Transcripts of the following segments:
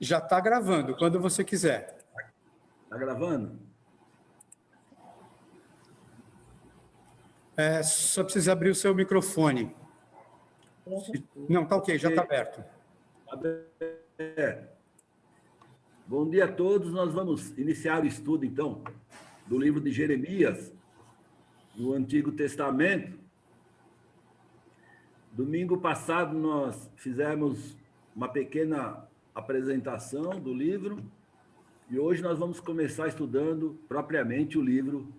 Já está gravando, quando você quiser. Está gravando? Só precisa abrir o seu microfone. Não, está ok, já está aberto. Bom dia a todos. Nós vamos iniciar o estudo, então, do livro de Jeremias, no Antigo Testamento. Domingo passado, nós fizemos uma pequena apresentação do livro e hoje nós vamos começar estudando propriamente o livro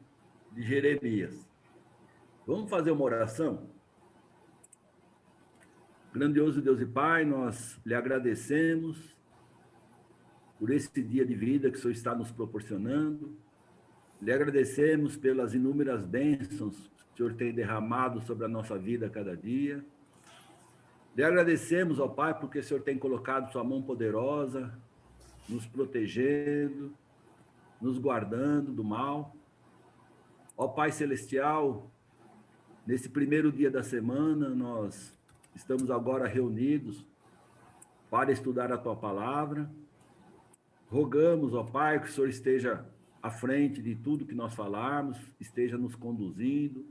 de Jeremias. Vamos fazer uma oração? Grandioso Deus e Pai, nós lhe agradecemos por esse dia de vida que o Senhor está nos proporcionando. Lhe agradecemos pelas inúmeras bênçãos que o Senhor tem derramado sobre a nossa vida a cada dia. Lhe agradecemos, ó Pai, porque o Senhor tem colocado sua mão poderosa, nos protegendo, nos guardando do mal. Ó Pai Celestial, nesse primeiro dia da semana, nós estamos agora reunidos para estudar a Tua Palavra. Rogamos, ó Pai, que o Senhor esteja à frente de tudo que nós falarmos, esteja nos conduzindo,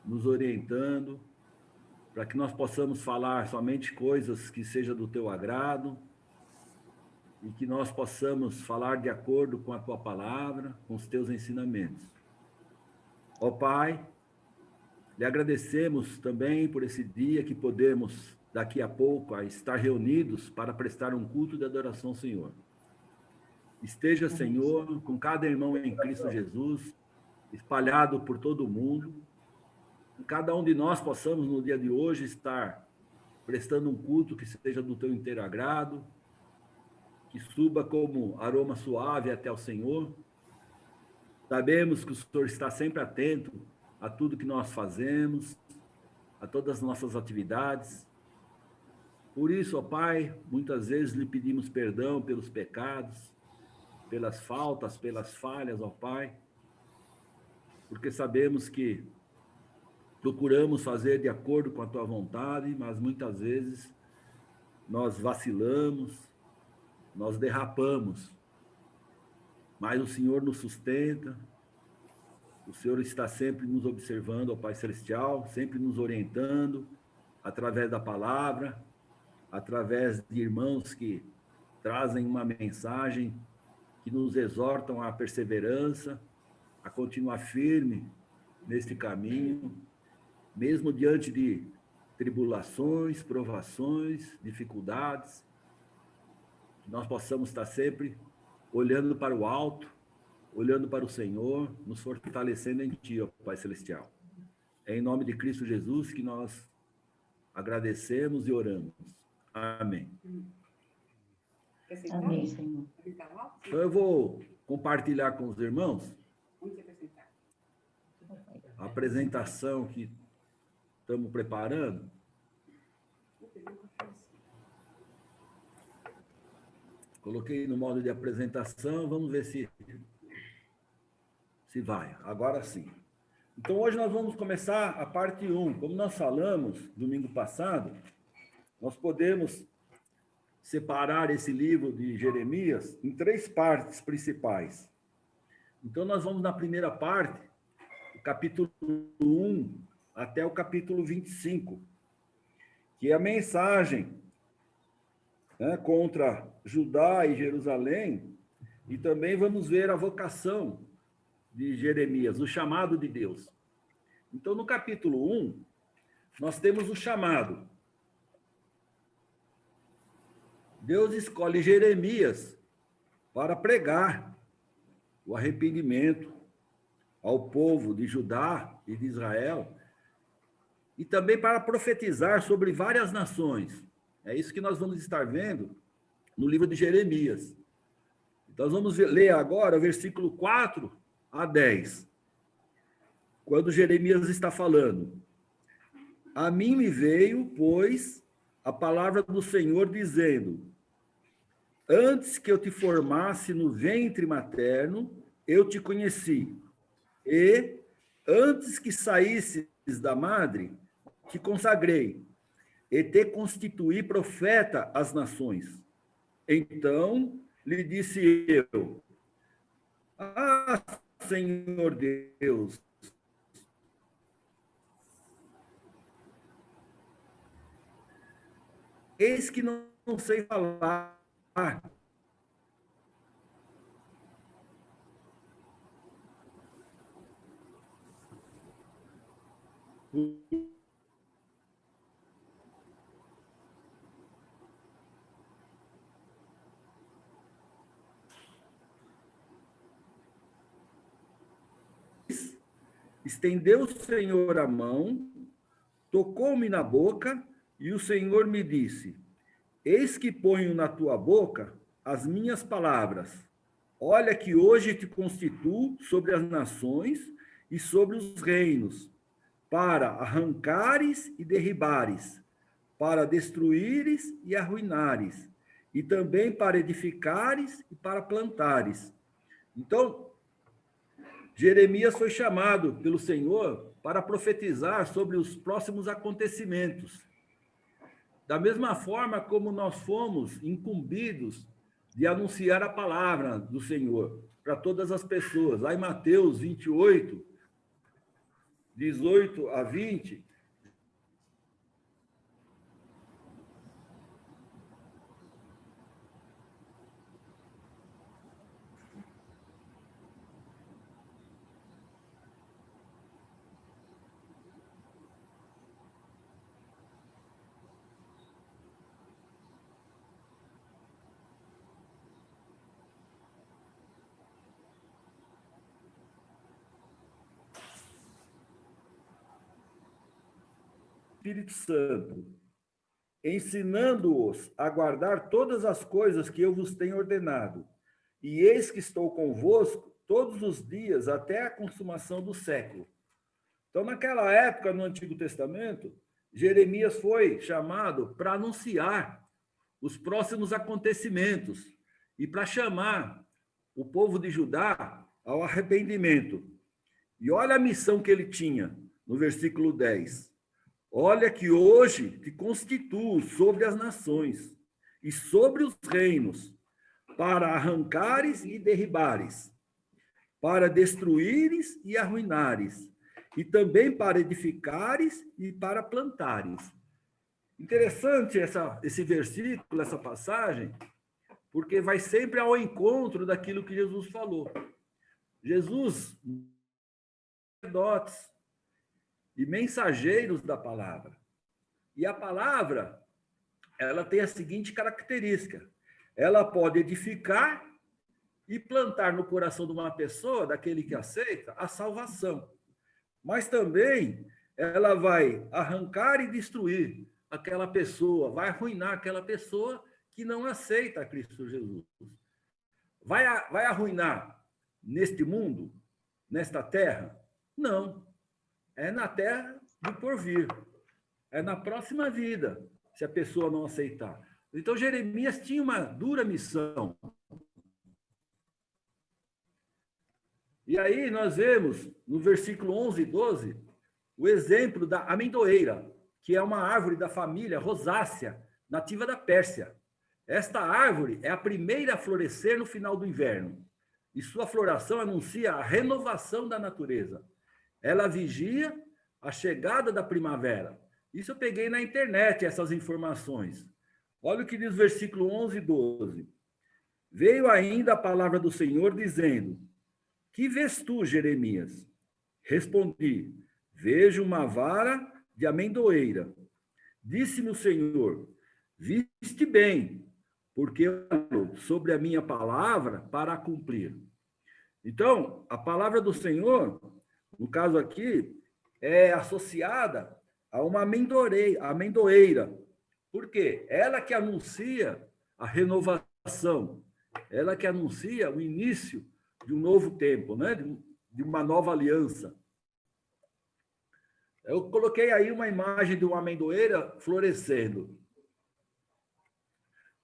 nos orientando, para que nós possamos falar somente coisas que sejam do Teu agrado e que nós possamos falar de acordo com a Tua Palavra, com os Teus ensinamentos. Ó Pai, lhe agradecemos também por esse dia que podemos, daqui a pouco, estar reunidos para prestar um culto de adoração ao Senhor. Esteja, Senhor, com cada irmão em Cristo Jesus, espalhado por todo o mundo, que cada um de nós possamos, no dia de hoje, estar prestando um culto que seja do Teu inteiro agrado, que suba como aroma suave até o Senhor. Sabemos que o Senhor está sempre atento a tudo que nós fazemos, a todas as nossas atividades. Por isso, ó Pai, muitas vezes lhe pedimos perdão pelos pecados, pelas faltas, pelas falhas, ó Pai, porque sabemos que procuramos fazer de acordo com a Tua vontade, mas muitas vezes nós vacilamos, nós derrapamos, mas o Senhor nos sustenta, o Senhor está sempre nos observando, ó Pai Celestial, sempre nos orientando, através da palavra, através de irmãos que trazem uma mensagem, que nos exortam à perseverança, a continuar firme neste caminho, mesmo diante de tribulações, provações, dificuldades, que nós possamos estar sempre olhando para o alto, olhando para o Senhor, nos fortalecendo em Ti, ó Pai Celestial. É em nome de Cristo Jesus que nós agradecemos e oramos. Amém. Amém, Senhor. Então, eu vou compartilhar com os irmãos a apresentação que estamos preparando. Coloquei no modo de apresentação, vamos ver se vai. Agora sim. Então, hoje nós vamos começar a parte 1. Como nós falamos domingo passado, nós podemos separar esse livro de Jeremias em 3 partes principais. Então, nós vamos na primeira parte, o capítulo 1 até o capítulo 25, que é a mensagem, né, contra Judá e Jerusalém, e também vamos ver a vocação de Jeremias, o chamado de Deus. Então, no capítulo 1, nós temos o chamado. Deus escolhe Jeremias para pregar o arrependimento ao povo de Judá e de Israel, e também para profetizar sobre várias nações. É isso que nós vamos estar vendo no livro de Jeremias. Então, nós vamos ler agora o versículo 4 a 10, quando Jeremias está falando: a mim me veio, pois, a palavra do Senhor, dizendo: antes que eu te formasse no ventre materno, eu te conheci, e antes que saísses da madre, te consagrei, e te constituí profeta às nações. Então lhe disse eu: Ah, Senhor Deus, eis que não sei falar. Estendeu o Senhor a mão, tocou-me na boca, e o Senhor me disse: Eis que ponho na tua boca as minhas palavras. Olha que hoje te constituo sobre as nações e sobre os reinos, para arrancares e derribares, para destruíres e arruinares, e também para edificares e para plantares. Então, Jeremias foi chamado pelo Senhor para profetizar sobre os próximos acontecimentos. Da mesma forma como nós fomos incumbidos de anunciar a palavra do Senhor para todas as pessoas. Lá em Mateus 28, 18 a 20, Espírito Santo, ensinando-os a guardar todas as coisas que eu vos tenho ordenado. E eis que estou convosco todos os dias até a consumação do século. Então, naquela época, no Antigo Testamento, Jeremias foi chamado para anunciar os próximos acontecimentos e para chamar o povo de Judá ao arrependimento. E olha a missão que ele tinha no versículo 10. Olha que hoje te constituo sobre as nações e sobre os reinos, para arrancares e derribares, para destruíres e arruinares, e também para edificares e para plantares. Interessante esse versículo, essa passagem, porque vai sempre ao encontro daquilo que Jesus falou. Jesus, sacerdotes e mensageiros da palavra. E a palavra, ela tem a seguinte característica: ela pode edificar e plantar no coração de uma pessoa, daquele que aceita, a salvação. Mas também ela vai arrancar e destruir aquela pessoa, vai arruinar aquela pessoa que não aceita a Cristo Jesus. Vai arruinar neste mundo, nesta terra? Não. É na terra do porvir. É na próxima vida, se a pessoa não aceitar. Então, Jeremias tinha uma dura missão. E aí nós vemos, no versículo 11 e 12, o exemplo da amendoeira, que é uma árvore da família rosácea, nativa da Pérsia. Esta árvore é a primeira a florescer no final do inverno, e sua floração anuncia a renovação da natureza. Ela vigia a chegada da primavera. Isso eu peguei na internet, essas informações. Olha o que diz o versículo 11 e 12. Veio ainda a palavra do Senhor dizendo: Que vês tu, Jeremias? Respondi: Vejo uma vara de amendoeira. Disse-me o Senhor: Viste bem, porque eu falo sobre a minha palavra para a cumprir. Então, a palavra do Senhor, no caso aqui, é associada a uma amendoeira. Por quê? Ela que anuncia a renovação, ela que anuncia o início de um novo tempo, né? De uma nova aliança. Eu coloquei aí uma imagem de uma amendoeira florescendo.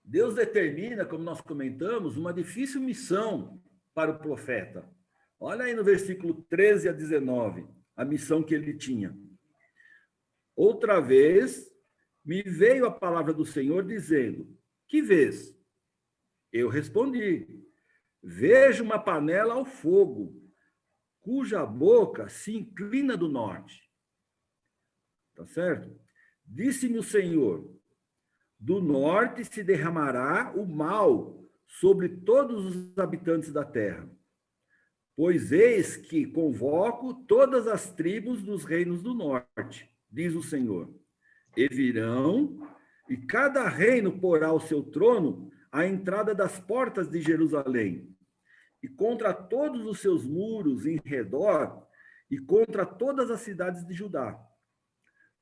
Deus determina, como nós comentamos, uma difícil missão para o profeta. Olha aí no versículo 13 a 19, a missão que ele tinha. Outra vez, me veio a palavra do Senhor dizendo: Que vês? Eu respondi: vejo uma panela ao fogo, cuja boca se inclina do norte. Tá certo? Disse-me o Senhor: do norte se derramará o mal sobre todos os habitantes da terra. Pois eis que convoco todas as tribos dos reinos do norte, diz o Senhor. E virão, e cada reino porá o seu trono à entrada das portas de Jerusalém, e contra todos os seus muros em redor, e contra todas as cidades de Judá.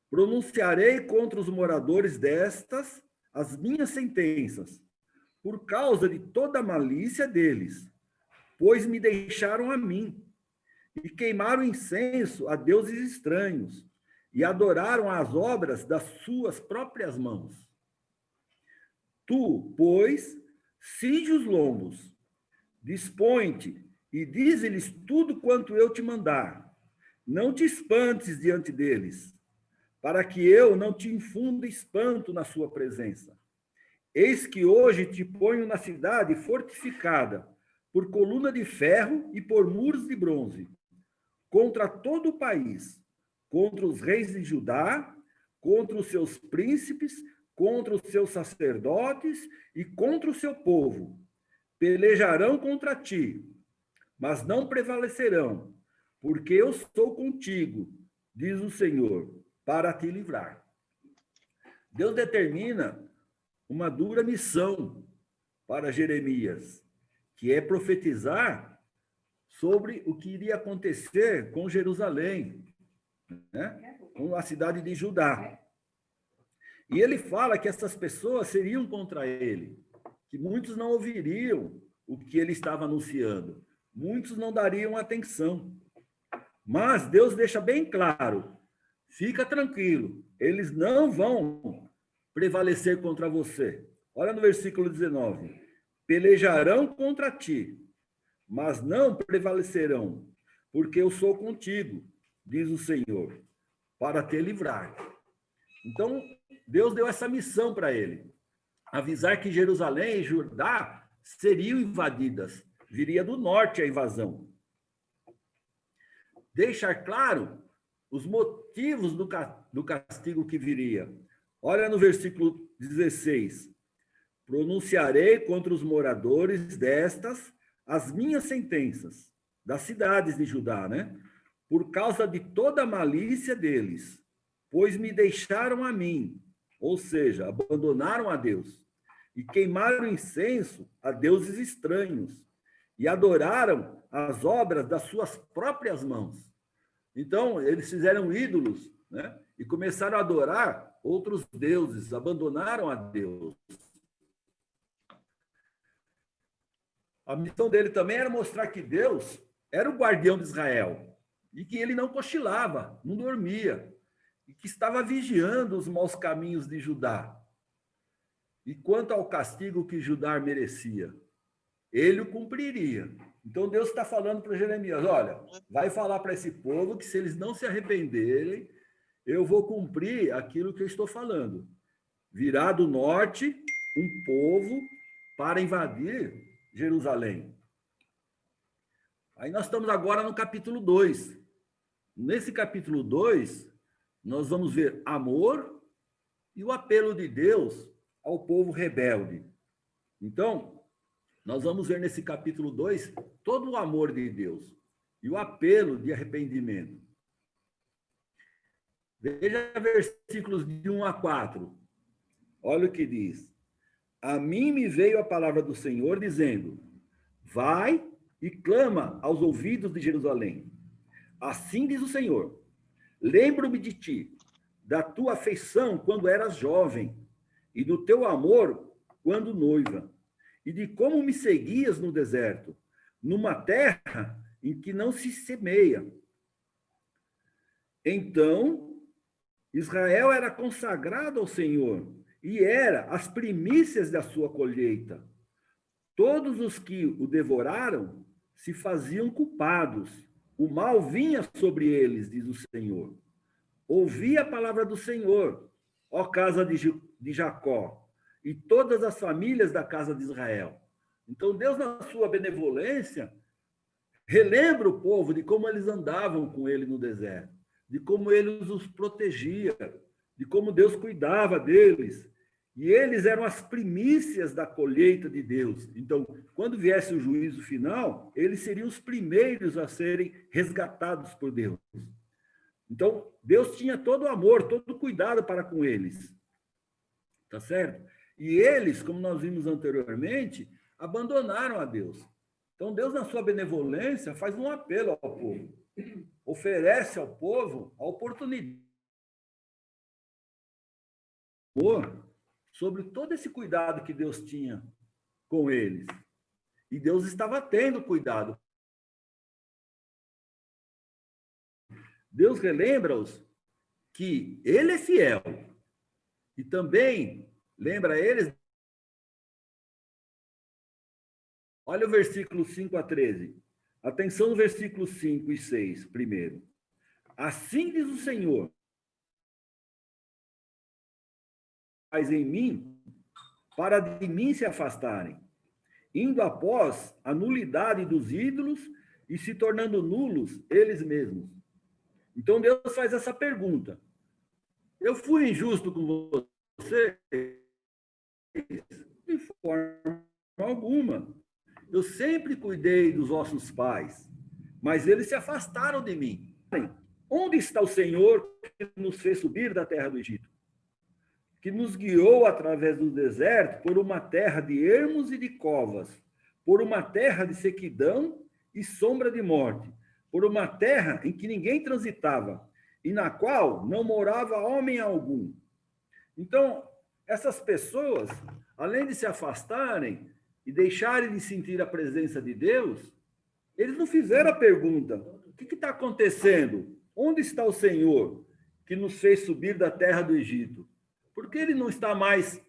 Pronunciarei contra os moradores destas as minhas sentenças, por causa de toda a malícia deles, pois me deixaram a mim, e queimaram incenso a deuses estranhos, e adoraram as obras das suas próprias mãos. Tu, pois, cinge os lombos, dispõe-te e dize-lhes tudo quanto eu te mandar. Não te espantes diante deles, para que eu não te infunda espanto na sua presença. Eis que hoje te ponho na cidade fortificada, por coluna de ferro e por muros de bronze, contra todo o país, contra os reis de Judá, contra os seus príncipes, contra os seus sacerdotes e contra o seu povo. Pelejarão contra ti, mas não prevalecerão, porque eu estou contigo, diz o Senhor, para te livrar. Deus determina uma dura missão para Jeremias, que é profetizar sobre o que iria acontecer com Jerusalém, né? Com a cidade de Judá. E ele fala que essas pessoas seriam contra ele, que muitos não ouviriam o que ele estava anunciando, muitos não dariam atenção. Mas Deus deixa bem claro: fica tranquilo, eles não vão prevalecer contra você. Olha no versículo 19: pelejarão contra ti, mas não prevalecerão, porque eu sou contigo, diz o Senhor, para te livrar. Então, Deus deu essa missão para ele, avisar que Jerusalém e Judá seriam invadidas, viria do norte a invasão. Deixar claro os motivos do castigo que viria. Olha no versículo 16: pronunciarei contra os moradores destas as minhas sentenças, das cidades de Judá, né? Por causa de toda a malícia deles, pois me deixaram a mim, ou seja, abandonaram a Deus, e queimaram incenso a deuses estranhos, e adoraram as obras das suas próprias mãos. Então, eles fizeram ídolos, né? E começaram a adorar outros deuses, abandonaram a Deus. A missão dele também era mostrar que Deus era o guardião de Israel, e que ele não cochilava, não dormia, e que estava vigiando os maus caminhos de Judá. E quanto ao castigo que Judá merecia, ele o cumpriria. Então Deus está falando para Jeremias: olha, vai falar para esse povo que se eles não se arrependerem, eu vou cumprir aquilo que eu estou falando. Virá do norte um povo para invadir Jerusalém. Aí nós estamos agora no capítulo 2. Nesse capítulo 2, nós vamos ver amor e o apelo de Deus ao povo rebelde. Então, nós vamos ver nesse capítulo 2 todo o amor de Deus e o apelo de arrependimento. Veja versículos de 1 a 4. Olha o que diz: a mim me veio a palavra do Senhor dizendo: vai e clama aos ouvidos de Jerusalém. Assim diz o Senhor: lembro-me de ti, da tua afeição quando eras jovem, e do teu amor quando noiva, e de como me seguias no deserto, numa terra em que não se semeia. Então, Israel era consagrado ao Senhor, e era as primícias da sua colheita. Todos os que o devoraram se faziam culpados. O mal vinha sobre eles, diz o Senhor. Ouvi a palavra do Senhor, ó casa de Jacó, e todas as famílias da casa de Israel. Então, Deus, na sua benevolência, relembra o povo de como eles andavam com ele no deserto, de como ele os protegia, de como Deus cuidava deles. E eles eram as primícias da colheita de Deus. Então, quando viesse o juízo final, eles seriam os primeiros a serem resgatados por Deus. Então, Deus tinha todo o amor, todo o cuidado para com eles. Tá certo? E eles, como nós vimos anteriormente, abandonaram a Deus. Então, Deus, na sua benevolência, faz um apelo ao povo. Oferece ao povo a oportunidade sobre todo esse cuidado que Deus tinha com eles. E Deus estava tendo cuidado. Deus relembra-os que Ele é fiel. E também lembra eles. Olha o versículo 5 a 13. Atenção no versículo 5 e 6, primeiro. Assim diz o Senhor: faz em mim, para de mim se afastarem, indo após a nulidade dos ídolos e se tornando nulos eles mesmos. Então Deus faz essa pergunta: eu fui injusto com vocês? De forma alguma. Eu sempre cuidei dos vossos pais, mas eles se afastaram de mim. Onde está o Senhor que nos fez subir da terra do Egito? Que nos guiou através do deserto por uma terra de ermos e de covas, por uma terra de sequidão e sombra de morte, por uma terra em que ninguém transitava e na qual não morava homem algum. Então, essas pessoas, além de se afastarem e deixarem de sentir a presença de Deus, eles não fizeram a pergunta: o que está acontecendo? Onde está o Senhor que nos fez subir da terra do Egito? Por que ele não está mais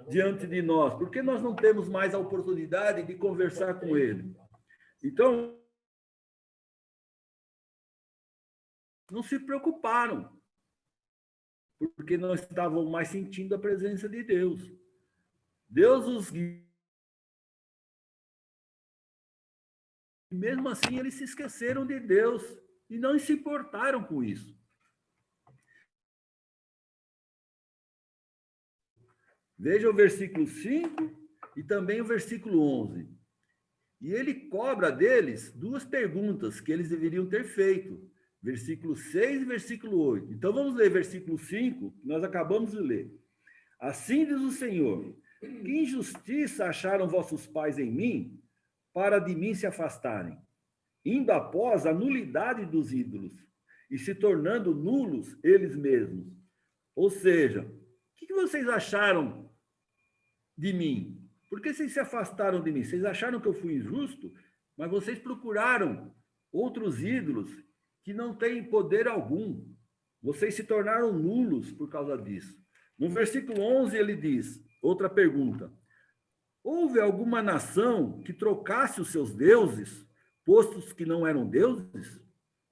diante de nós? Por que nós não temos mais a oportunidade de conversar com ele? Então, não se preocuparam, porque não estavam mais sentindo a presença de Deus. Deus os guiou. E mesmo assim, eles se esqueceram de Deus e não se importaram com isso. Veja o versículo 5 e também o versículo 11. E ele cobra deles duas perguntas que eles deveriam ter feito. Versículo 6 e versículo 8. Então, vamos ler versículo 5, que nós acabamos de ler. Assim diz o Senhor: que injustiça acharam vossos pais em mim, para de mim se afastarem, indo após a nulidade dos ídolos, e se tornando nulos eles mesmos. Ou seja, o que vocês acharam de mim? Por que vocês se afastaram de mim? Vocês acharam que eu fui injusto, mas vocês procuraram outros ídolos que não têm poder algum. Vocês se tornaram nulos por causa disso. No versículo 11 ele diz, outra pergunta: houve alguma nação que trocasse os seus deuses, postos que não eram deuses?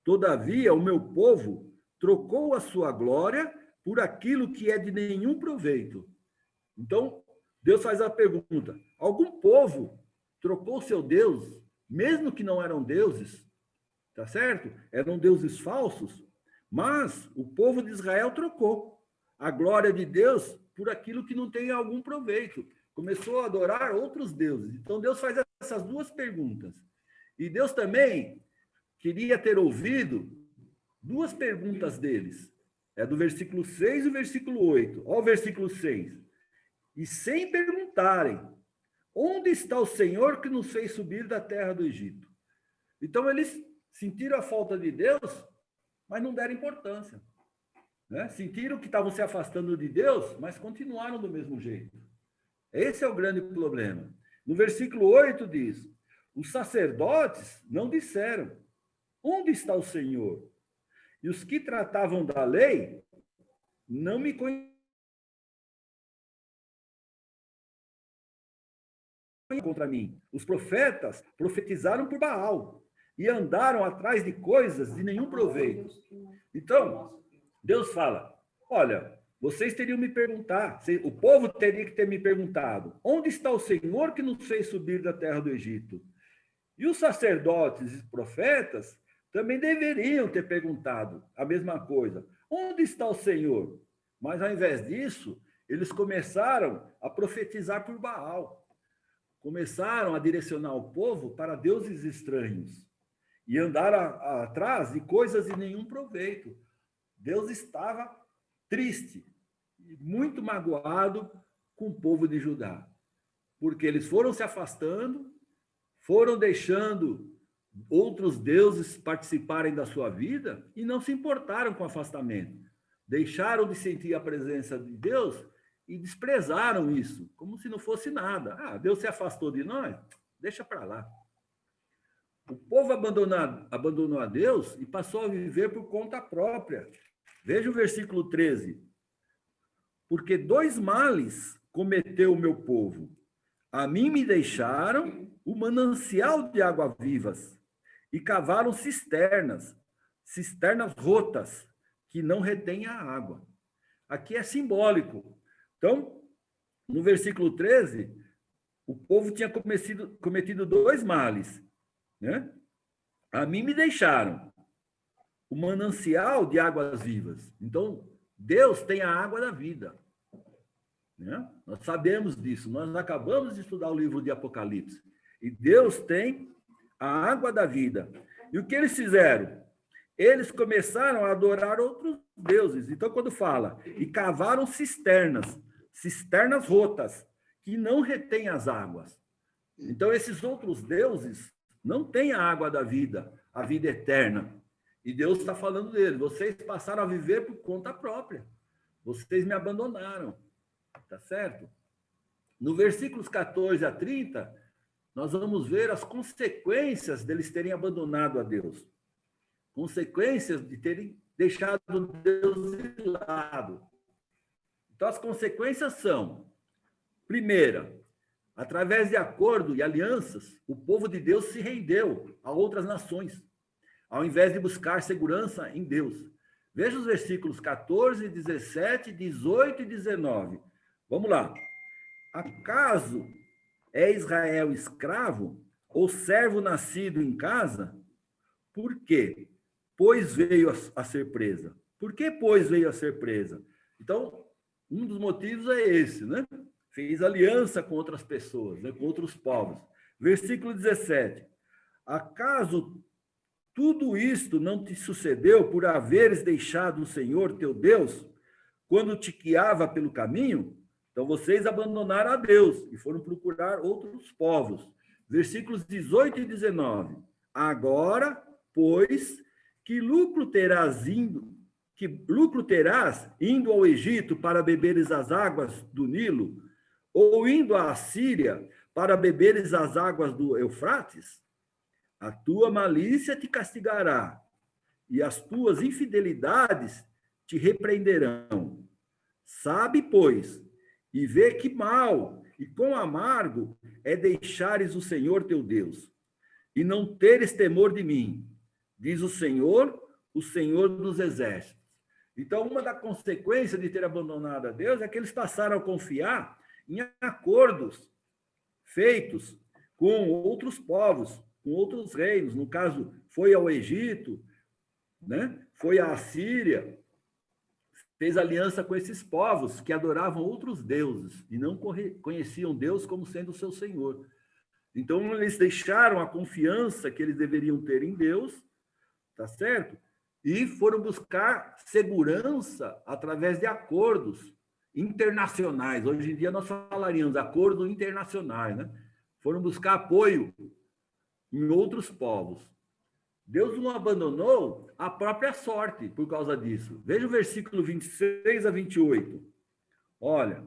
Todavia, o meu povo trocou a sua glória por aquilo que é de nenhum proveito. Então, Deus faz a pergunta: algum povo trocou seu Deus, mesmo que não eram deuses? Tá certo? Eram deuses falsos, mas o povo de Israel trocou a glória de Deus por aquilo que não tem algum proveito. Começou a adorar outros deuses. Então, Deus faz essas duas perguntas. E Deus também queria ter ouvido duas perguntas deles. É do versículo 6 e o versículo 8. Olha o versículo 6. E sem perguntarem, onde está o Senhor que nos fez subir da terra do Egito? Então, eles sentiram a falta de Deus, mas não deram importância. Né? Sentiram que estavam se afastando de Deus, mas continuaram do mesmo jeito. Esse é o grande problema. No versículo 8 diz: os sacerdotes não disseram, onde está o Senhor? E os que tratavam da lei não me conheciam contra mim. Os profetas profetizaram por Baal e andaram atrás de coisas de nenhum proveito. Então, Deus fala: olha, vocês teriam me perguntar, o povo teria que ter me perguntado, onde está o Senhor que nos fez subir da terra do Egito? E os sacerdotes e profetas também deveriam ter perguntado a mesma coisa, onde está o Senhor? Mas, ao invés disso, eles começaram a profetizar por Baal. Começaram a direcionar o povo para deuses estranhos e andar atrás de coisas de nenhum proveito. Deus estava triste e muito magoado com o povo de Judá, porque eles foram se afastando, foram deixando outros deuses participarem da sua vida e não se importaram com o afastamento. Deixaram de sentir a presença de Deus e desprezaram isso, como se não fosse nada. Ah, Deus se afastou de nós? Deixa para lá. O povo abandonou a Deus e passou a viver por conta própria. Veja o versículo 13. Porque 2 males cometeu o meu povo. A mim me deixaram o manancial de águas vivas e cavaram cisternas rotas, que não retêm a água. Aqui é simbólico. Então, no versículo 13, o povo tinha cometido 2 males, né? A mim me deixaram o manancial de águas vivas. Então, Deus tem a água da vida, né? Nós sabemos disso. Nós acabamos de estudar o livro de Apocalipse. E Deus tem a água da vida. E o que eles fizeram? Eles começaram a adorar outros deuses. Então, quando fala, e cavaram cisternas rotas, que não retêm as águas. Então, esses outros deuses não têm a água da vida, a vida eterna. E Deus está falando deles. Vocês passaram a viver por conta própria. Vocês me abandonaram. Tá certo? No versículos 14 a 30, nós vamos ver as consequências deles terem abandonado a Deus. Consequências de terem deixado Deus de lado. Então, as consequências são: primeira, através de acordo e alianças, o povo de Deus se rendeu a outras nações, ao invés de buscar segurança em Deus. Veja os versículos 14, 17, 18 e 19. Vamos lá. Acaso é Israel escravo ou servo nascido em casa? Por quê? Pois veio a ser presa. Por que, pois, veio a ser presa? Então, um dos motivos é esse, né? Fez aliança com outras pessoas, né? Com outros povos. Versículo 17. Acaso tudo isto não te sucedeu por haveres deixado o Senhor teu Deus quando te guiava pelo caminho? Então, vocês abandonaram a Deus e foram procurar outros povos. Versículos 18 e 19. Agora, pois, que lucro terás indo ao Egito para beberes as águas do Nilo, ou indo à Assíria para beberes as águas do Eufrates? A tua malícia te castigará, e as tuas infidelidades te repreenderão. Sabe, pois, e vê que mal e quão amargo é deixares o Senhor teu Deus, e não teres temor de mim, diz o Senhor dos exércitos. Então, uma das consequências de ter abandonado a Deus é que eles passaram a confiar em acordos feitos com outros povos, com outros reinos. No caso, foi ao Egito, né? Foi à Assíria, fez aliança com esses povos que adoravam outros deuses e não conheciam Deus como sendo o seu Senhor. Então, eles deixaram a confiança que eles deveriam ter em Deus, tá certo? E foram buscar segurança através de acordos internacionais. Hoje em dia, nós falaríamos acordos internacionais, né? Foram buscar apoio em outros povos. Deus não abandonou a própria sorte por causa disso. Veja o versículo 26 a 28. Olha,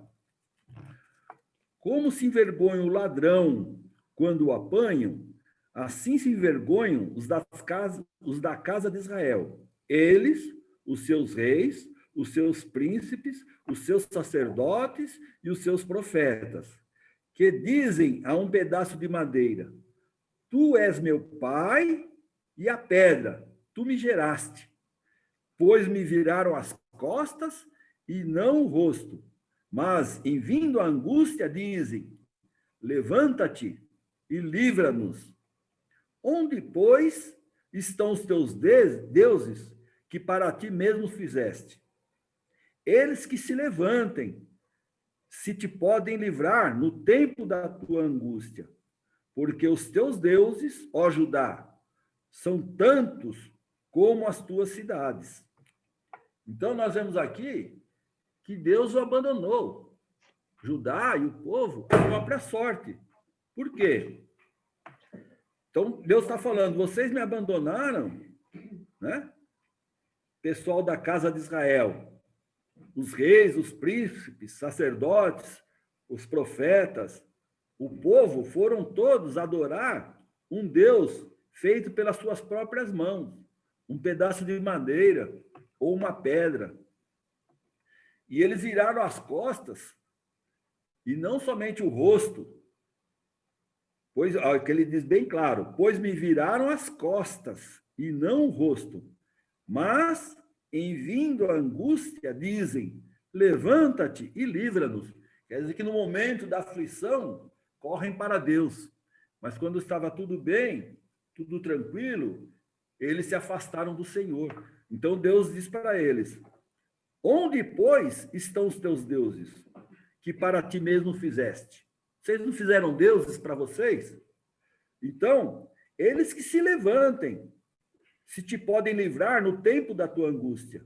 como se envergonha o ladrão quando o apanham, assim se envergonham os da casa de Israel. Eles, os seus reis, os seus príncipes, os seus sacerdotes e os seus profetas, que dizem a um pedaço de madeira: tu és meu pai, e a pedra, tu me geraste, pois me viraram as costas e não o rosto. Mas, em vindo a angústia, dizem: levanta-te e livra-nos. Onde, pois, estão os teus deuses que para ti mesmo fizeste? Eles que se levantem, se te podem livrar no tempo da tua angústia. Porque os teus deuses, ó Judá, são tantos como as tuas cidades. Então, nós vemos aqui que Deus o abandonou. Judá e o povo, a própria sorte. Por quê? Então, Deus está falando, vocês me abandonaram, né? Pessoal da casa de Israel, os reis, os príncipes, sacerdotes, os profetas, o povo foram todos adorar um Deus feito pelas suas próprias mãos, um pedaço de madeira ou uma pedra. E eles viraram as costas, e não somente o rosto, pois, que ele diz bem claro, pois me viraram as costas e não o rosto, mas, em vindo a angústia, dizem, levanta-te e livra-nos. Quer dizer que no momento da aflição, correm para Deus, mas quando estava tudo bem, tudo tranquilo, eles se afastaram do Senhor. Então Deus diz para eles, onde, pois, estão os teus deuses, que para ti mesmo fizeste? Vocês não fizeram deuses para vocês? Então, eles que se levantem, se te podem livrar no tempo da tua angústia.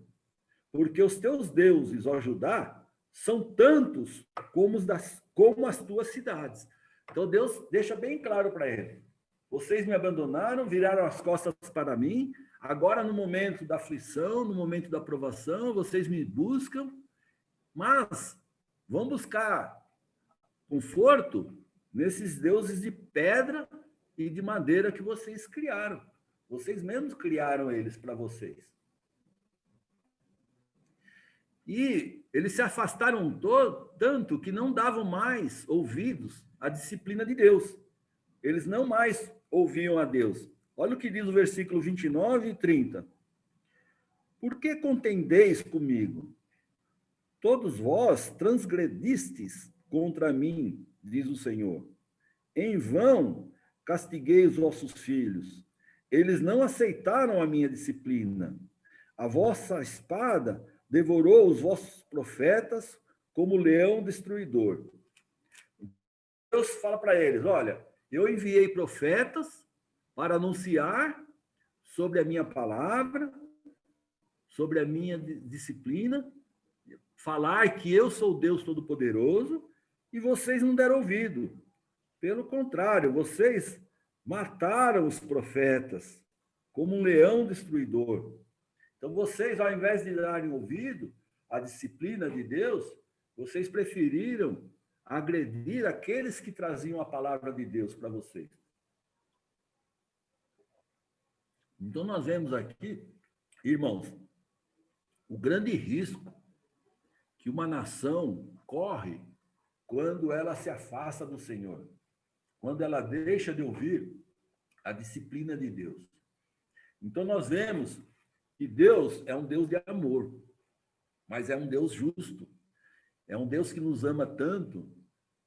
Porque os teus deuses, ó Judá, são tantos como as tuas cidades. Então, Deus deixa bem claro para ele. Vocês me abandonaram, viraram as costas para mim. Agora, no momento da aflição, no momento da provação, vocês me buscam. Mas vão buscar conforto nesses deuses de pedra e de madeira que vocês criaram. Vocês mesmos criaram eles para vocês. E eles se afastaram tanto que não davam mais ouvidos à disciplina de Deus. Eles não mais ouviam a Deus. Olha o que diz o versículo 29 e 30. Por que contendeis comigo? Todos vós transgredistes contra mim, diz o Senhor. Em vão castiguei os vossos filhos. Eles não aceitaram a minha disciplina. A vossa espada devorou os vossos profetas como leão destruidor. Deus fala para eles, olha, eu enviei profetas para anunciar sobre a minha palavra, sobre a minha disciplina, falar que eu sou Deus Todo-Poderoso, e vocês não deram ouvido. Pelo contrário, vocês mataram os profetas como um leão destruidor. Então, vocês, ao invés de darem ouvido à disciplina de Deus, vocês preferiram agredir aqueles que traziam a palavra de Deus para vocês. Então, nós vemos aqui, irmãos, o grande risco que uma nação corre quando ela se afasta do Senhor, quando ela deixa de ouvir a disciplina de Deus. Então, nós vemos que Deus é um Deus de amor, mas é um Deus justo. É um Deus que nos ama tanto,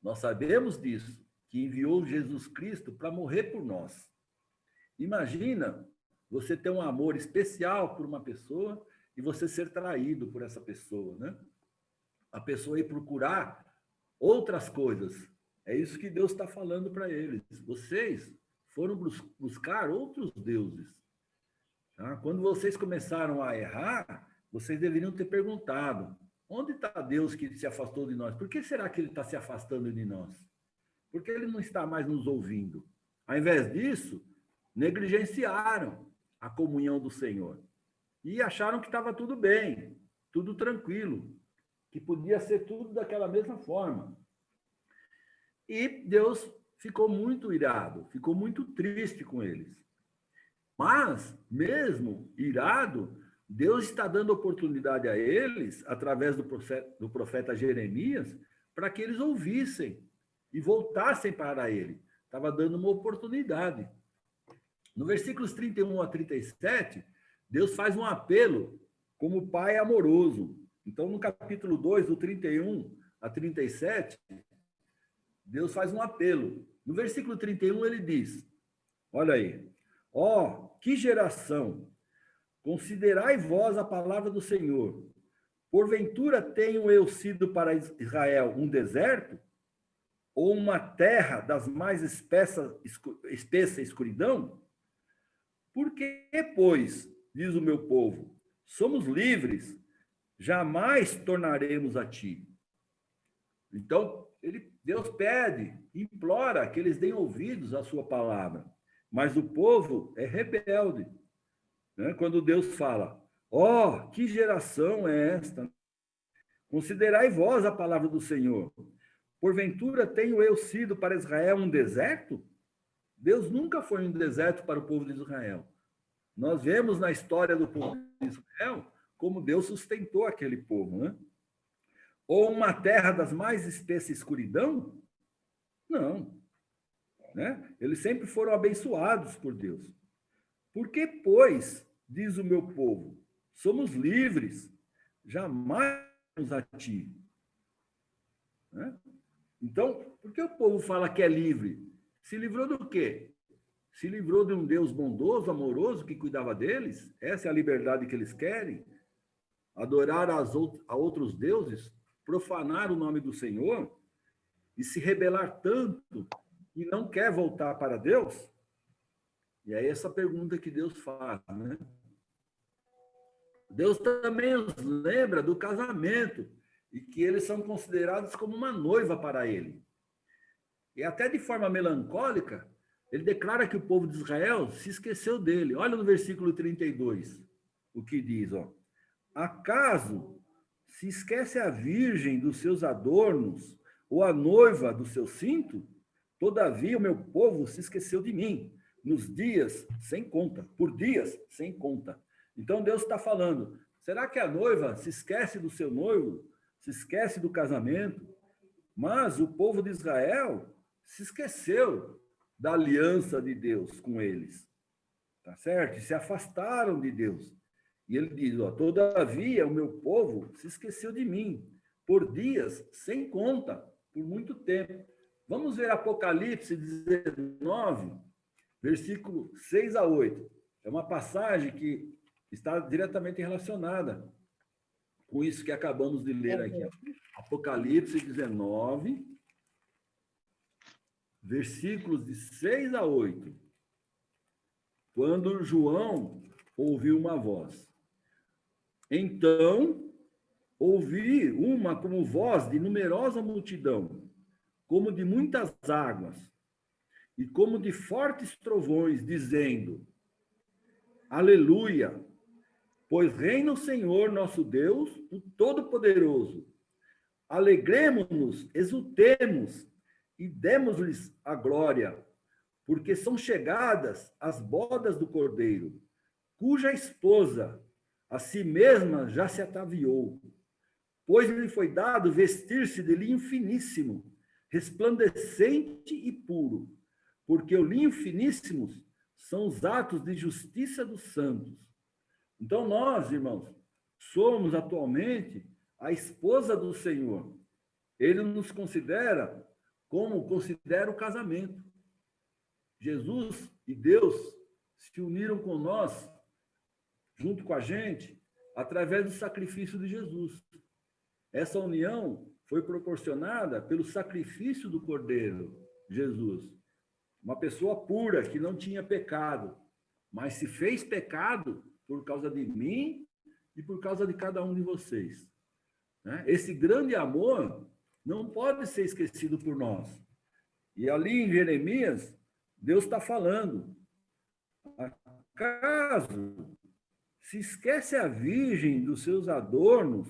nós sabemos disso, que enviou Jesus Cristo para morrer por nós. Imagina você ter um amor especial por uma pessoa e você ser traído por essa pessoa, né? A pessoa ir procurar outras coisas. É isso que Deus está falando para eles. Vocês foram buscar outros deuses. Tá? Quando vocês começaram a errar, vocês deveriam ter perguntado, onde está Deus que se afastou de nós? Por que será que ele está se afastando de nós? Por que ele não está mais nos ouvindo? Ao invés disso, negligenciaram a comunhão do Senhor e acharam que estava tudo bem, tudo tranquilo, que podia ser tudo daquela mesma forma. E Deus ficou muito irado, ficou muito triste com eles. Mas, mesmo irado, Deus está dando oportunidade a eles, através do profeta Jeremias, para que eles ouvissem e voltassem para ele. Estava dando uma oportunidade. No versículos 31 a 37, Deus faz um apelo como pai amoroso. Então, no capítulo 2, do 31 a 37, Deus faz um apelo. No versículo 31, ele diz, olha aí, ó, que geração, considerai vós a palavra do Senhor. Porventura tenho eu sido para Israel um deserto? Ou uma terra das mais espessa escuridão? Por que, pois, diz o meu povo, somos livres, jamais tornaremos a ti. Então, Deus pede, implora que eles deem ouvidos à sua palavra. Mas o povo é rebelde. Né? Quando Deus fala, ó, que geração é esta? Considerai vós a palavra do Senhor. Porventura tenho eu sido para Israel um deserto? Deus nunca foi um deserto para o povo de Israel. Nós vemos na história do povo de Israel como Deus sustentou aquele povo, né? Ou uma terra das mais espessa escuridão? Não. Né? Eles sempre foram abençoados por Deus. Por que, pois, diz o meu povo, somos livres, jamais a ti? Né? Então, por que o povo fala que é livre? Se livrou do quê? Se livrou de um Deus bondoso, amoroso, que cuidava deles? Essa é a liberdade que eles querem? Adorar a outros deuses? Profanar o nome do Senhor? E se rebelar tanto e não quer voltar para Deus? E é essa pergunta que Deus faz, né? Deus também os lembra do casamento e que eles são considerados como uma noiva para ele. E até de forma melancólica, ele declara que o povo de Israel se esqueceu dele. Olha no versículo 32, o que diz, ó. Acaso se esquece a virgem dos seus adornos ou a noiva do seu cinto? Todavia o meu povo se esqueceu de mim, nos dias sem conta, por dias sem conta. Então Deus está falando, será que a noiva se esquece do seu noivo? Se esquece do casamento? Mas o povo de Israel se esqueceu da aliança de Deus com eles, tá certo? E se afastaram de Deus. E ele diz, ó, todavia o meu povo se esqueceu de mim, por dias sem conta, por muito tempo. Vamos ver Apocalipse 19, versículo 6 a 8. É uma passagem que está diretamente relacionada com isso que acabamos de ler aqui. Apocalipse 19, versículos de 6 a 8. Quando João ouviu uma voz. Então, ouvi uma como voz de numerosa multidão, como de muitas águas, e como de fortes trovões, dizendo, Aleluia, pois reina o Senhor nosso Deus, o Todo-Poderoso. Alegremo-nos, exultemos, e demos-lhes a glória, porque são chegadas as bodas do Cordeiro, cuja esposa a si mesma já se ataviou, pois lhe foi dado vestir-se de linho finíssimo, resplandecente e puro, porque o linho finíssimo são os atos de justiça dos santos. Então nós, irmãos, somos atualmente a esposa do Senhor. Ele nos considera como considera o casamento. Jesus e Deus se uniram com nós, junto com a gente, através do sacrifício de Jesus. Essa união foi proporcionada pelo sacrifício do Cordeiro, Jesus. Uma pessoa pura, que não tinha pecado, mas se fez pecado por causa de mim e por causa de cada um de vocês. Esse grande amor não pode ser esquecido por nós. E ali em Jeremias, Deus está falando, acaso se esquece a virgem dos seus adornos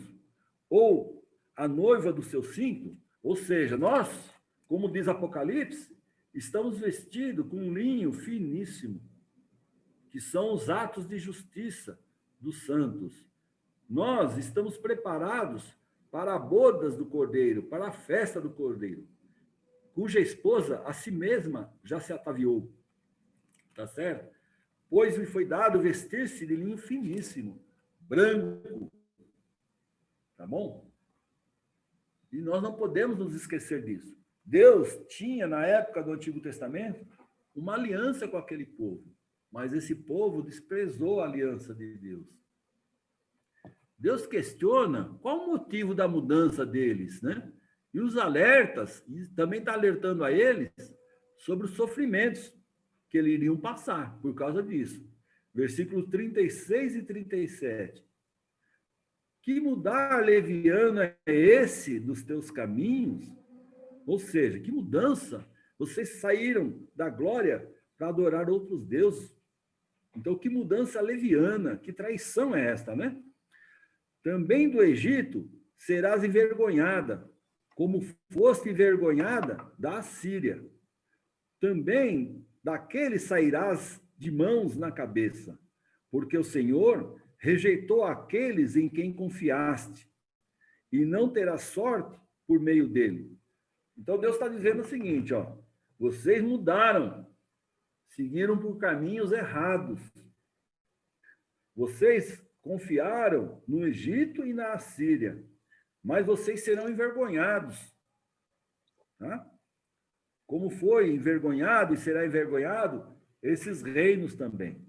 ou a noiva do seu cinto? Ou seja, nós, como diz Apocalipse, estamos vestidos com um linho finíssimo, que são os atos de justiça dos santos. Nós estamos preparados para a bodas do Cordeiro, para a festa do Cordeiro, cuja esposa a si mesma já se ataviou. Tá certo? Pois lhe foi dado vestir-se de linho finíssimo, branco, Tá bom? E nós não podemos nos esquecer disso. Deus tinha, na época do Antigo Testamento, uma aliança com aquele povo, mas esse povo desprezou a aliança de Deus. Deus questiona qual o motivo da mudança deles, né? E os alertas, e também está alertando a eles sobre os sofrimentos que eles iriam passar por causa disso. Versículos 36 e 37. Que mudar leviano é esse dos teus caminhos? Ou seja, que mudança? Vocês saíram da glória para adorar outros deuses. Então, que mudança leviana, que traição é esta, né? Também do Egito serás envergonhada, como foste envergonhada da Assíria. Também daquele sairás de mãos na cabeça, porque o Senhor rejeitou aqueles em quem confiaste, e não terás sorte por meio dele. Então, Deus está dizendo o seguinte, ó, vocês mudaram, seguiram por caminhos errados. Vocês confiaram no Egito e na Assíria, mas vocês serão envergonhados. Tá? Como foi envergonhado e será envergonhado esses reinos também.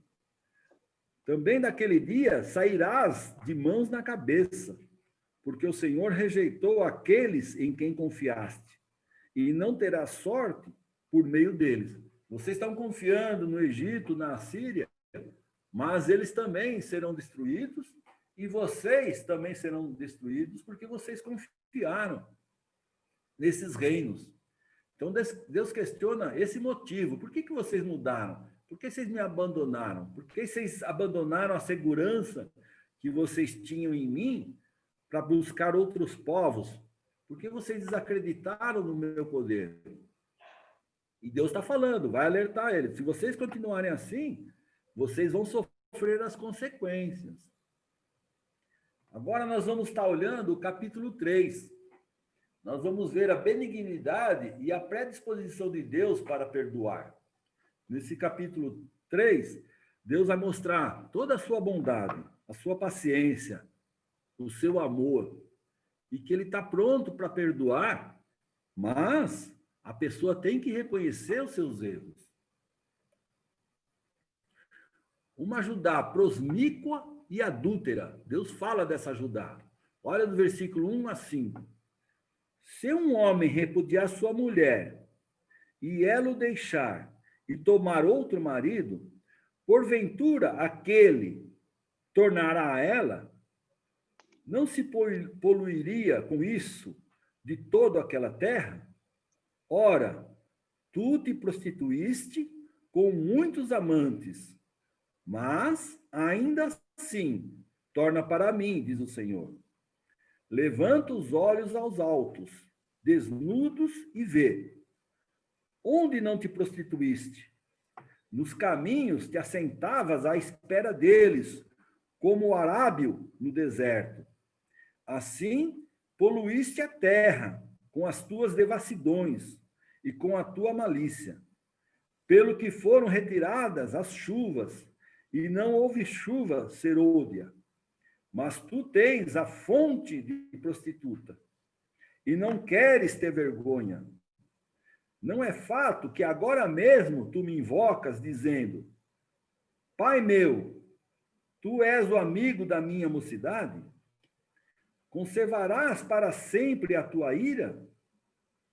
Também naquele dia sairás de mãos na cabeça, porque o Senhor rejeitou aqueles em quem confiaste, e não terás sorte por meio deles. Vocês estão confiando no Egito, na Assíria, mas eles também serão destruídos, e vocês também serão destruídos, porque vocês confiaram nesses reinos. Então, Deus questiona esse motivo. Por que vocês mudaram? Por que vocês me abandonaram? Por que vocês abandonaram a segurança que vocês tinham em mim para buscar outros povos? Por que vocês desacreditaram no meu poder? E Deus está falando, vai alertar eles. Se vocês continuarem assim, vocês vão sofrer as consequências. Agora nós vamos estar olhando o capítulo 3. Nós vamos ver a benignidade e a predisposição de Deus para perdoar. Nesse capítulo 3, Deus vai mostrar toda a sua bondade, a sua paciência, o seu amor, e que ele está pronto para perdoar, mas a pessoa tem que reconhecer os seus erros. Uma Judá prosmíqua e adúltera. Deus fala dessa Judá. Olha do versículo 1 a 5. Se um homem repudiar sua mulher e ela o deixar e tomar outro marido, porventura aquele tornará a ela, não se poluiria com isso de toda aquela terra? Ora, tu te prostituíste com muitos amantes, mas ainda assim torna para mim, diz o Senhor. Levanta os olhos aos altos, desnudos, e vê. Onde não te prostituíste? Nos caminhos te assentavas à espera deles, como o arábio no deserto. Assim, poluíste a terra com as tuas devassidões e com a tua malícia, pelo que foram retiradas as chuvas, e não houve chuva serôdia. Mas tu tens a fonte de prostituta, e não queres ter vergonha. Não é fato que agora mesmo tu me invocas, dizendo, Pai meu, tu és o amigo da minha mocidade? Conservarás para sempre a tua ira?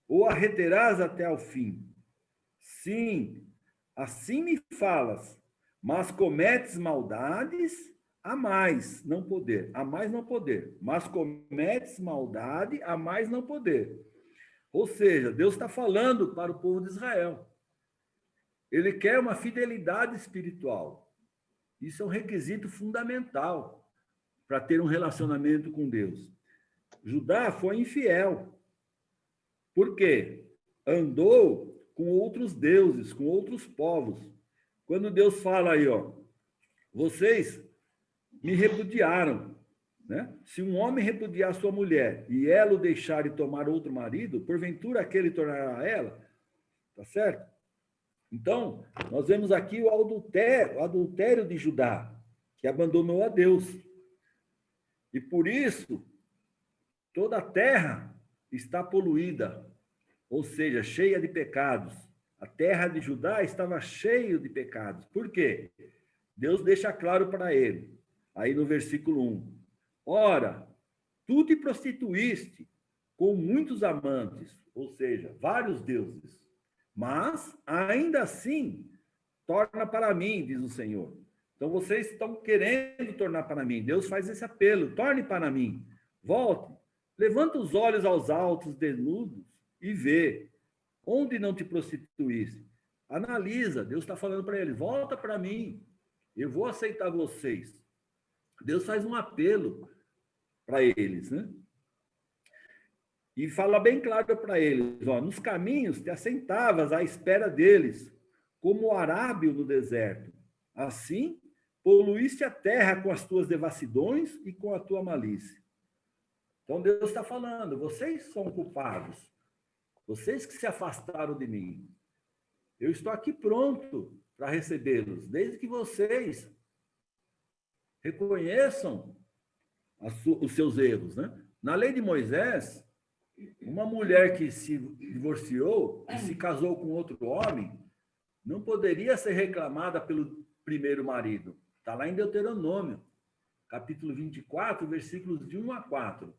Ou a reterás até ao fim? Sim, assim me falas, mas cometes maldades a mais não poder, mas cometes maldade a mais não poder. Ou seja, Deus está falando para o povo de Israel. Ele quer uma fidelidade espiritual. Isso é um requisito fundamental para ter um relacionamento com Deus. Judá foi infiel. Por quê? Andou com outros deuses, com outros povos. Quando Deus fala aí, ó, vocês me repudiaram, né? Se um homem repudiar sua mulher e ela o deixar e tomar outro marido, porventura aquele tornará a ela, tá certo? Então, nós vemos aqui o adultério de Judá, que abandonou a Deus. E por isso, toda a terra está poluída, ou seja, cheia de pecados. A terra de Judá estava cheia de pecados. Por quê? Deus deixa claro para ele, aí no versículo 1. Ora, tu te prostituíste com muitos amantes, ou seja, vários deuses, mas ainda assim torna para mim, diz o Senhor. Então vocês estão querendo tornar para mim. Deus faz esse apelo, torne para mim. Volte, levanta os olhos aos altos desnudos e vê onde não te prostituíste. Analisa, Deus está falando para ele, volta para mim, eu vou aceitar vocês. Deus faz um apelo para eles, né? E fala bem claro para eles, ó, nos caminhos te assentavas à espera deles, como o arábio no deserto. Assim, poluíste a terra com as tuas devassidões e com a tua malícia. Então Deus está falando, vocês são culpados, vocês que se afastaram de mim. Eu estou aqui pronto para recebê-los, desde que vocês reconheçam os seus erros, né? Na lei de Moisés, uma mulher que se divorciou e se casou com outro homem não poderia ser reclamada pelo primeiro marido. Está lá em Deuteronômio, capítulo 24, versículos de 1 a 4.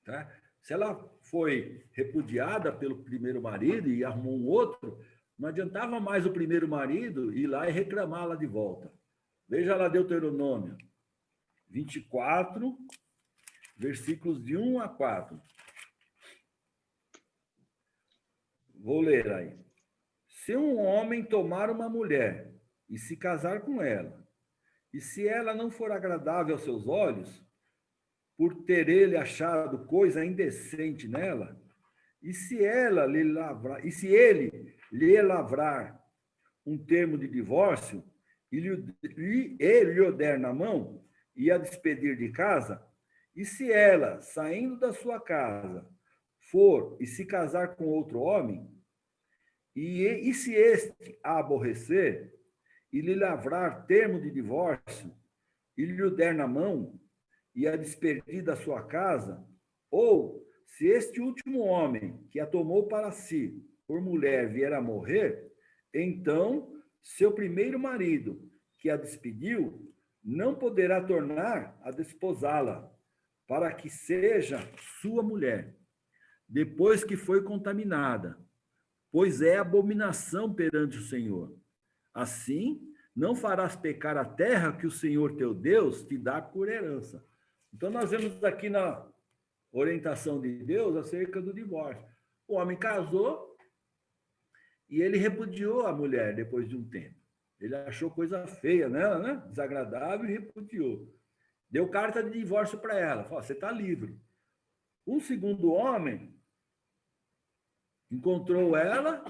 Tá? Se ela foi repudiada pelo primeiro marido e arrumou um outro, não adiantava mais o primeiro marido ir lá e reclamá-la de volta. Veja lá Deuteronômio 24, versículos de 1 a 4. Vou ler aí. Se um homem tomar uma mulher e se casar com ela, e se ela não for agradável aos seus olhos, por ter ele achado coisa indecente nela, e se ele lhe lavrar um termo de divórcio e ele o der na mão e a despedir de casa, e se ela, saindo da sua casa, for e se casar com outro homem, e se este a aborrecer e lhe lavrar termo de divórcio e lhe o der na mão e a despedir da sua casa, ou se este último homem que a tomou para si por mulher vier a morrer, então seu primeiro marido que a despediu não poderá tornar a desposá-la, para que seja sua mulher, depois que foi contaminada, pois é abominação perante o Senhor. Assim, não farás pecar a terra que o Senhor teu Deus te dá por herança. Então, nós vemos aqui na orientação de Deus acerca do divórcio. O homem casou e ele repudiou a mulher depois de um tempo. Ele achou coisa feia nela, né? Desagradável, e repudiou. Deu carta de divórcio para ela. Falou, você está livre. Um segundo homem encontrou ela,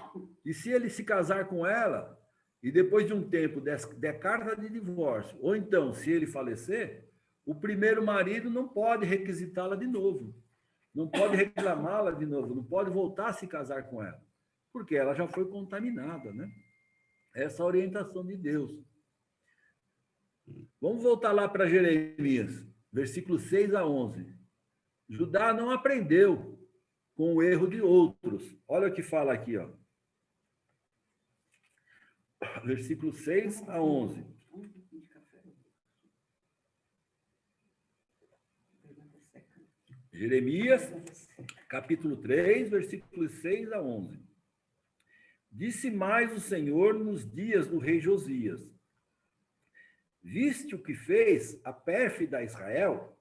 e se ele se casar com ela, e depois de um tempo der carta de divórcio, ou então, se ele falecer, o primeiro marido não pode requisitá-la de novo, não pode reclamá-la de novo, não pode voltar a se casar com ela, porque ela já foi contaminada, né? Essa é a orientação de Deus. Vamos voltar lá para Jeremias, versículos 6 a 11. Judá não aprendeu com o erro de outros. Olha o que fala aqui, ó. Versículos 6 a 11. Jeremias, capítulo 3, versículos 6 a 11. Disse mais o Senhor nos dias do rei Josias: viste o que fez a pérfida Israel?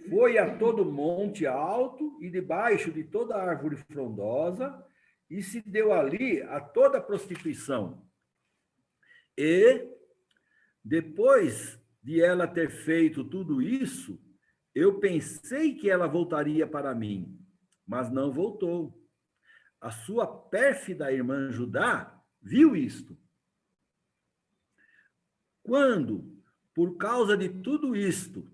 Foi a todo monte alto e debaixo de toda árvore frondosa, e se deu ali a toda prostituição. E, depois de ela ter feito tudo isso, eu pensei que ela voltaria para mim, mas não voltou. A sua pérfida irmã Judá viu isto. Quando, por causa de tudo isto,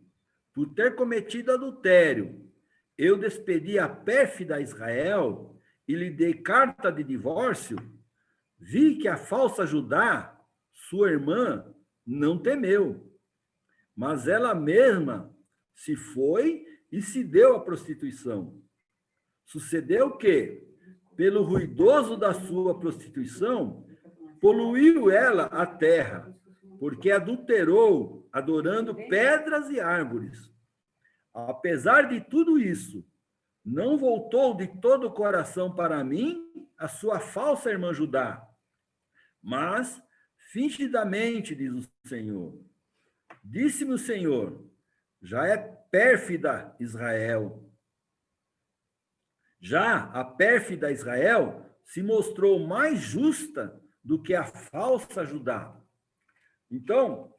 por ter cometido adultério, eu despedi a pérfida Israel e lhe dei carta de divórcio, vi que a falsa Judá, sua irmã, não temeu, mas ela mesma se foi e se deu à prostituição. Sucedeu que, pelo ruidoso da sua prostituição, poluiu ela a terra, porque adulterou, adorando pedras e árvores. Apesar de tudo isso, não voltou de todo o coração para mim a sua falsa irmã Judá, mas fingidamente, diz o Senhor. Disse-me o Senhor, já é pérfida Israel. Já a pérfida Israel se mostrou mais justa do que a falsa Judá. Então,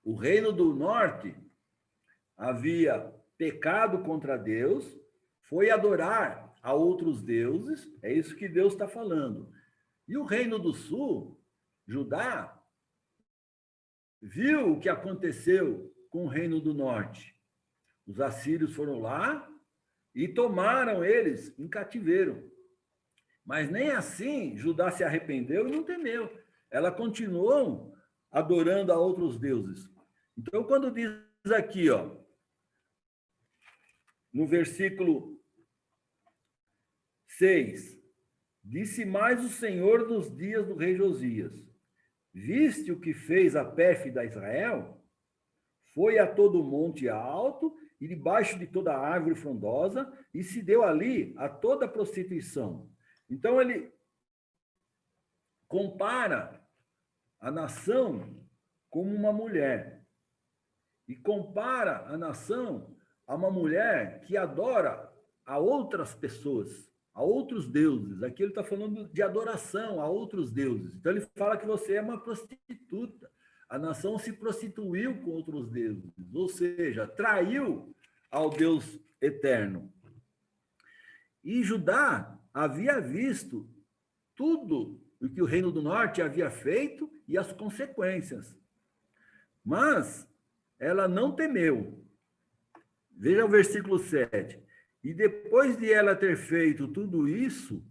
o reino do norte havia pecado contra Deus, foi adorar a outros deuses, é isso que Deus está falando. E o reino do sul, Judá, viu o que aconteceu com o reino do norte. Os assírios foram lá e tomaram eles em cativeiro. Mas nem assim Judá se arrependeu e não temeu. Ela continuou adorando a outros deuses. Então, quando diz aqui, ó, no versículo 6, disse mais o Senhor dos dias do rei Josias: viste o que fez a pérfida Israel? Foi a todo monte alto e debaixo de toda árvore frondosa, e se deu ali a toda prostituição. Então, ele compara a nação como uma mulher. E compara a nação a uma mulher que adora a outras pessoas, a outros deuses. Aqui ele está falando de adoração a outros deuses. Então, ele fala que você é uma prostituta. A nação se prostituiu com outros deuses, ou seja, traiu ao Deus eterno. E Judá havia visto tudo o que o Reino do Norte havia feito e as consequências. Mas ela não temeu. Veja o versículo 7. E depois de ela ter feito tudo isso,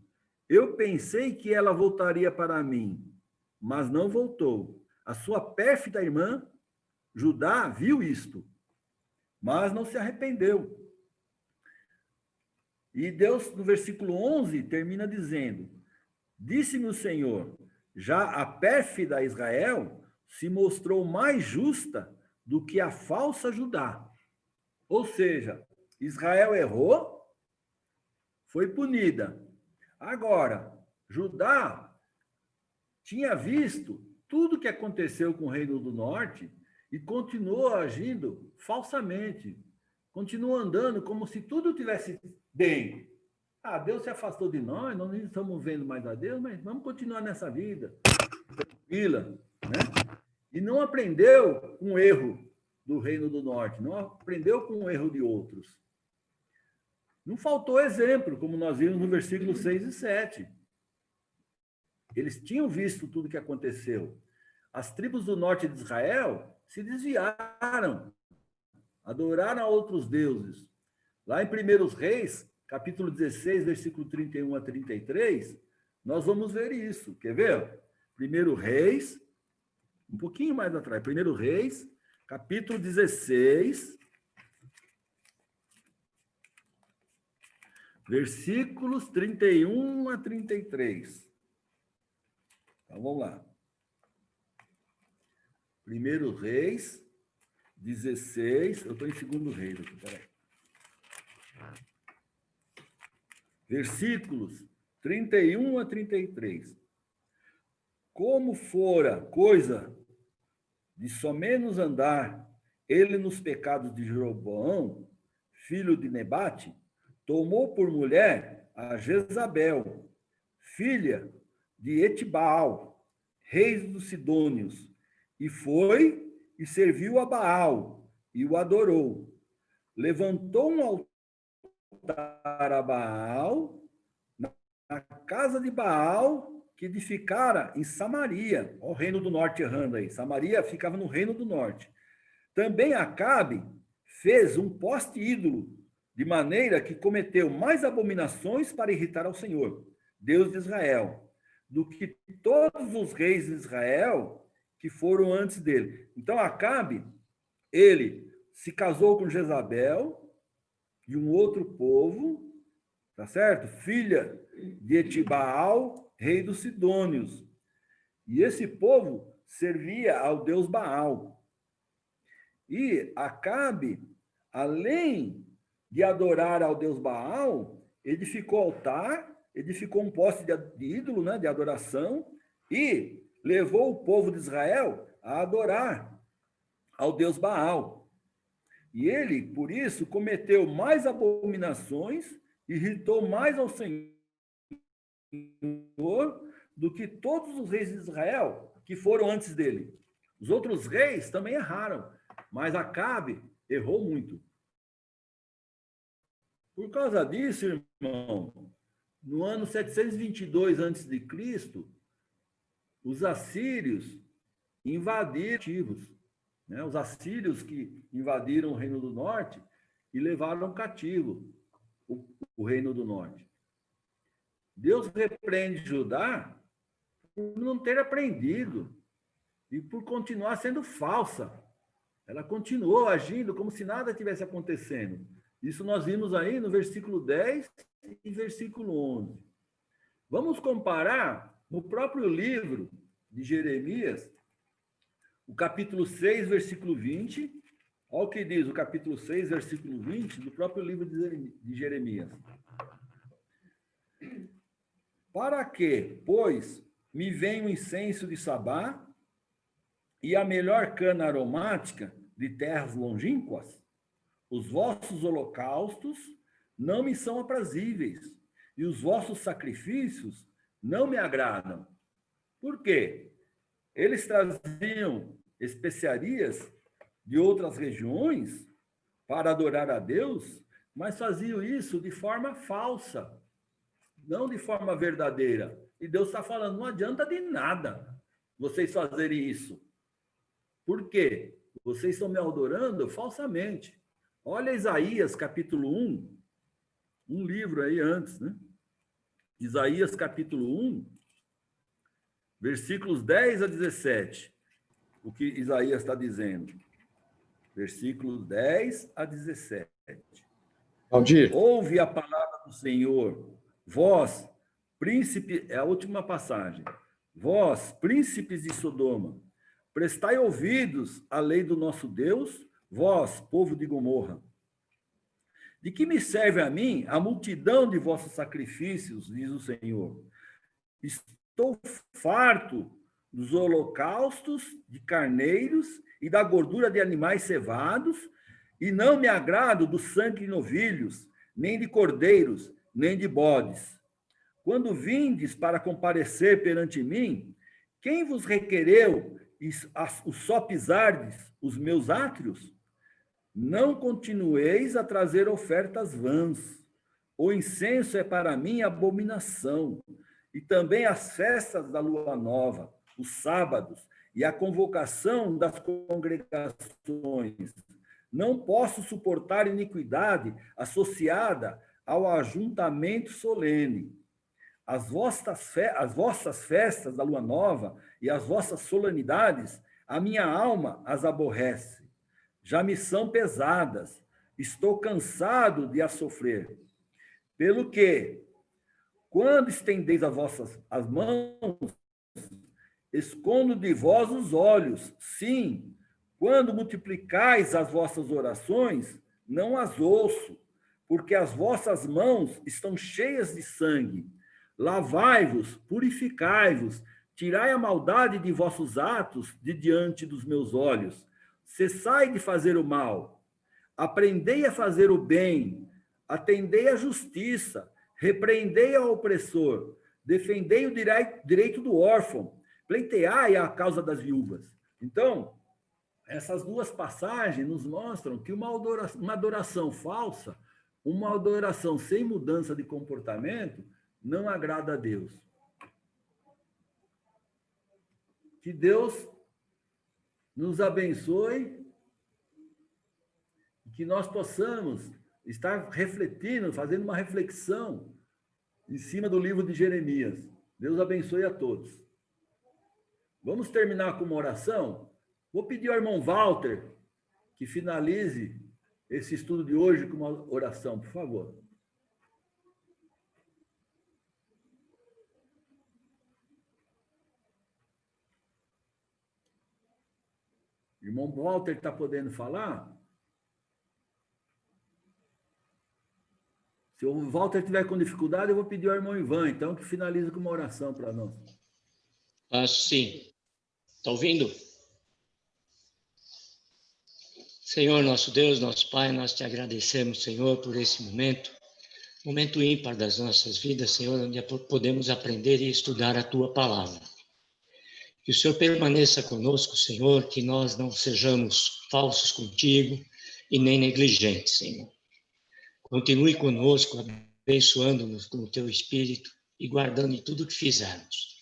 eu pensei que ela voltaria para mim, mas não voltou. A sua pérfida irmã, Judá, viu isto, mas não se arrependeu. E Deus, no versículo 11, termina dizendo: disse-me o Senhor, já a pérfida Israel se mostrou mais justa do que a falsa Judá. Ou seja, Israel errou, foi punida. Agora, Judá tinha visto tudo o que aconteceu com o Reino do Norte e continuou agindo falsamente. Continua andando como se tudo tivesse bem. Ah, Deus se afastou de nós, nós não estamos vendo mais a Deus, mas vamos continuar nessa vida tranquila, né? E não aprendeu com o erro do Reino do Norte, não aprendeu com o erro de outros. Não faltou exemplo, como nós vimos no versículo 6 e 7. Eles tinham visto tudo o que aconteceu. As tribos do norte de Israel se desviaram, adoraram a outros deuses. Lá em 1 Reis, capítulo 16, versículo 31 a 33, nós vamos ver isso. Quer ver? 1 Reis, um pouquinho mais atrás, 1 Reis, capítulo 16, versículos 31 a 33. Então, vamos lá. 1 Reis, 16, eu estou em 2 Reis aqui, peraí. Versículos 31 a 33. Como fora coisa de somenos andar ele nos pecados de Jeroboão, filho de Nebate, tomou por mulher a Jezabel, filha de Etibaal, rei dos Sidônios, e foi e serviu a Baal, e o adorou. Levantou um altar a Baal, na casa de Baal, que edificara em Samaria, o reino do norte errando aí, Samaria ficava no reino do norte. Também Acabe fez um poste ídolo, de maneira que cometeu mais abominações para irritar ao Senhor, Deus de Israel, do que todos os reis de Israel que foram antes dele. Então, Acabe, ele se casou com Jezabel, de um outro povo, tá certo? Filha de Etibaal, rei dos Sidônios. E esse povo servia ao deus Baal. E Acabe, além de adorar ao deus Baal, edificou altar, edificou um poste de ídolo, né, de adoração, e levou o povo de Israel a adorar ao deus Baal. E ele, por isso, cometeu mais abominações, irritou mais ao Senhor do que todos os reis de Israel que foram antes dele. Os outros reis também erraram, mas Acabe errou muito. Por causa disso, irmão, no ano 722 a.C., os assírios invadiram, né? Os assírios que invadiram o Reino do Norte e levaram cativo o Reino do Norte. Deus repreende Judá por não ter aprendido e por continuar sendo falsa. Ela continuou agindo como se nada tivesse acontecendo. Isso nós vimos aí no versículo 10 e versículo 11. Vamos comparar no próprio livro de Jeremias, o capítulo 6, versículo 20. Olha o que diz o capítulo 6, versículo 20, do próprio livro de Jeremias. Para que, pois, me venha o incenso de Sabá e a melhor cana aromática de terras longínquas? Os vossos holocaustos não me são aprazíveis, e os vossos sacrifícios não me agradam. Por quê? Eles traziam especiarias de outras regiões para adorar a Deus, mas faziam isso de forma falsa, não de forma verdadeira. E Deus está falando, não adianta de nada vocês fazerem isso. Por quê? Vocês estão me adorando falsamente. Olha Isaías, capítulo 1, um livro aí antes, né? Isaías, capítulo 1, versículos 10 a 17. O que Isaías está dizendo? Versículos 10 a 17. Aldir. Ouve a palavra do Senhor, vós, príncipe, é a última passagem. Vós, príncipes de Sodoma, prestai ouvidos à lei do nosso Deus, vós, povo de Gomorra. De que me serve a mim a multidão de vossos sacrifícios, diz o Senhor? Estou farto dos holocaustos de carneiros e da gordura de animais cevados, e não me agrado do sangue de novilhos, nem de cordeiros, nem de bodes. Quando vindes para comparecer perante mim, quem vos requereu o só pisardes os meus átrios? Não continueis a trazer ofertas vãs. O incenso é para mim abominação, e também as festas da lua nova, os sábados e a convocação das congregações. Não posso suportar iniquidade associada ao ajuntamento solene. As vossas festas da lua nova e as vossas solenidades, a minha alma as aborrece. Já me são pesadas, estou cansado de as sofrer. Pelo que, quando estendeis as mãos, escondo de vós os olhos. Sim, quando multiplicais as vossas orações, não as ouço, porque as vossas mãos estão cheias de sangue. Lavai-vos, purificai-vos, tirai a maldade de vossos atos de diante dos meus olhos. Cessai de fazer o mal. Aprendei a fazer o bem. Atendei à justiça. Repreendei ao opressor. Defendei o direito do órfão. Pleiteai a causa das viúvas. Então, essas duas passagens nos mostram que uma adoração falsa, uma adoração sem mudança de comportamento, não agrada a Deus. Que Deus nos abençoe e que nós possamos estar refletindo, fazendo uma reflexão em cima do livro de Jeremias. Deus abençoe a todos. Vamos terminar com uma oração? Vou pedir ao irmão Walter que finalize esse estudo de hoje com uma oração, por favor. Irmão Walter está podendo falar? Se o Walter estiver com dificuldade, eu vou pedir ao irmão Ivan, então, que finalize com uma oração para nós. Sim. Está ouvindo? Senhor, nosso Deus, nosso Pai, nós te agradecemos, Senhor, por esse momento ímpar das nossas vidas, Senhor, onde podemos aprender e estudar a Tua palavra. Que o Senhor permaneça conosco, Senhor, que nós não sejamos falsos contigo e nem negligentes, Senhor. Continue conosco, abençoando-nos com o Teu Espírito e guardando em tudo que fizermos.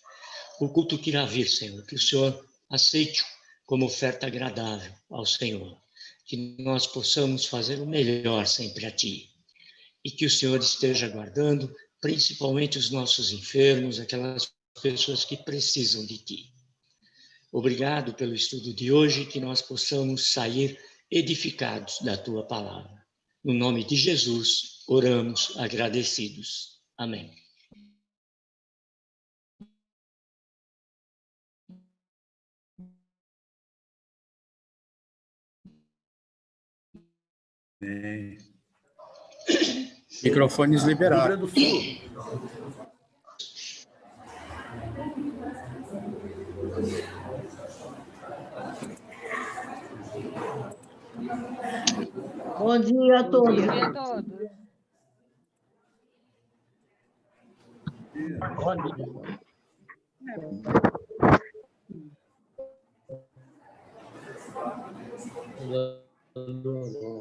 O culto que irá vir, Senhor, que o Senhor aceite como oferta agradável ao Senhor. Que nós possamos fazer o melhor sempre a Ti. E que o Senhor esteja guardando, principalmente os nossos enfermos, aquelas pessoas que precisam de Ti. Obrigado pelo estudo de hoje, que nós possamos sair edificados da Tua palavra. No nome de Jesus, oramos agradecidos. Amém. Amém. Microfones Rio liberados. Grande do Sul. Bom dia a todos. Bom dia a todos. Bom dia.